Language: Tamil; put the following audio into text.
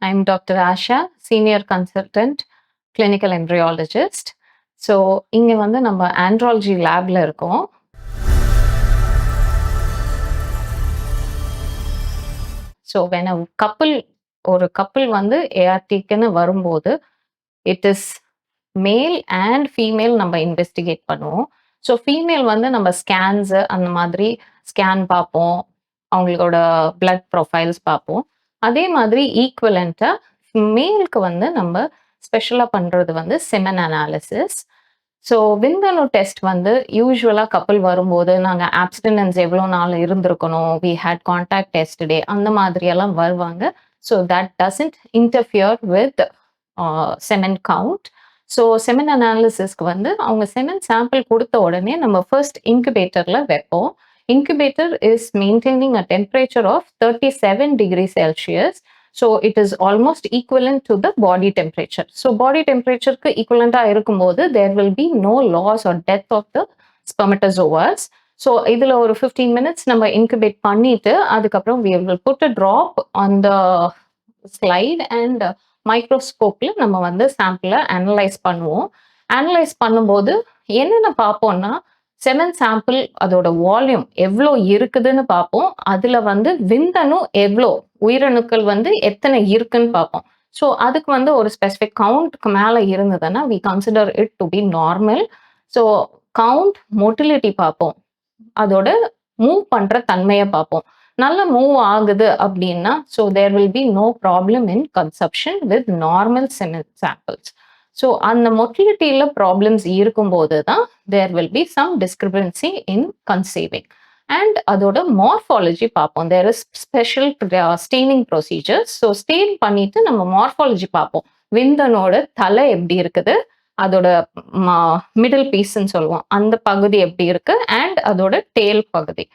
I'm Dr. Asha, Senior Consultant, Clinical Embryologist. So இங்கே வந்து நம்ம ஆண்ட்ராலஜி லேபில் இருக்கோம். ஸோ வென் அ ஒரு கப்பிள் வந்து ஏஆர்டிக்குன்னு வரும்போது it is male and female நம்ம இன்வெஸ்டிகேட் பண்ணுவோம். ஸோ ஃபீமேல் வந்து நம்ம ஸ்கேன்ஸு அந்த மாதிரி ஸ்கேன் பார்ப்போம், அவங்களோட பிளட் ப்ரொஃபைல்ஸ் பார்ப்போம். அதே மாதிரி ஈக்குவலண்ட்டாக மேலுக்கு வந்து நம்ம ஸ்பெஷலாக பண்ணுறது வந்து செமன் அனாலிசிஸ். ஸோ விந்தணு டெஸ்ட் வந்து யூஸ்வலாக கப்பல் வரும்போது நாங்கள் ஆப்ஸ்டினன்ஸ் எவ்வளோ நாள் இருந்திருக்கணும், we had contact test day அந்த மாதிரியெல்லாம் வருவாங்க. So that doesn't interfere with semen count. So semen அனாலிசிஸ்க்கு வந்து அவங்க செமன் சாம்பிள் கொடுத்த உடனே நம்ம ஃபர்ஸ்ட் இன்குபேட்டரில் வைப்போம். Incubator is maintaining a temperature of 37 degrees Celsius. So it is almost equivalent to the body temperature. So body temperature க்கு equivalent இருக்கும்போது there will be no loss or death of the spermatozoas. So இதுல ஒரு 15 minutes நம்ம incubate பண்ணிட்டு அதுக்கப்புறம் we will put a drop on the slide and மைக்ரோஸ்கோப்ல நம்ம வந்து சாம்பிளை அனலைஸ் பண்ணுவோம். அனலைஸ் பண்ணும்போது என்னென்ன பார்ப்போம்னா செமன் சாம்பிள் அதோட வால்யூம் எவ்வளோ இருக்குதுன்னு பார்ப்போம். அதில் வந்து விந்தணு எவ்வளோ உயிரணுக்கள் வந்து எத்தனை இருக்குன்னு பார்ப்போம். ஸோ அதுக்கு வந்து ஒரு ஸ்பெசிஃபிக் கவுண்ட்க்கு மேலே இருந்ததுன்னா we consider it to be normal. So count motility பார்ப்போம், அதோட மூவ் பண்ணுற தன்மையை பார்ப்போம். நல்ல மூவ் ஆகுது அப்படின்னா so there will be no problem in conception with normal semen samples. So அந்த மொட்டிலிட்டியில் ப்ராப்ளம்ஸ் இருக்கும்போது தான் there will be some discrepancy in conceiving. And அதோட மார்ஃபாலஜி பார்ப்போம். There is special staining procedures. So stain பண்ணிட்டு நம்ம மார்ஃபாலஜி பார்ப்போம். விந்தனோட தலை எப்படி இருக்குது, அதோட மிடில் பீஸ்ன்னு சொல்லுவோம், அந்த பகுதி எப்படி இருக்கு, அண்ட் அதோட டேல் பகுதி.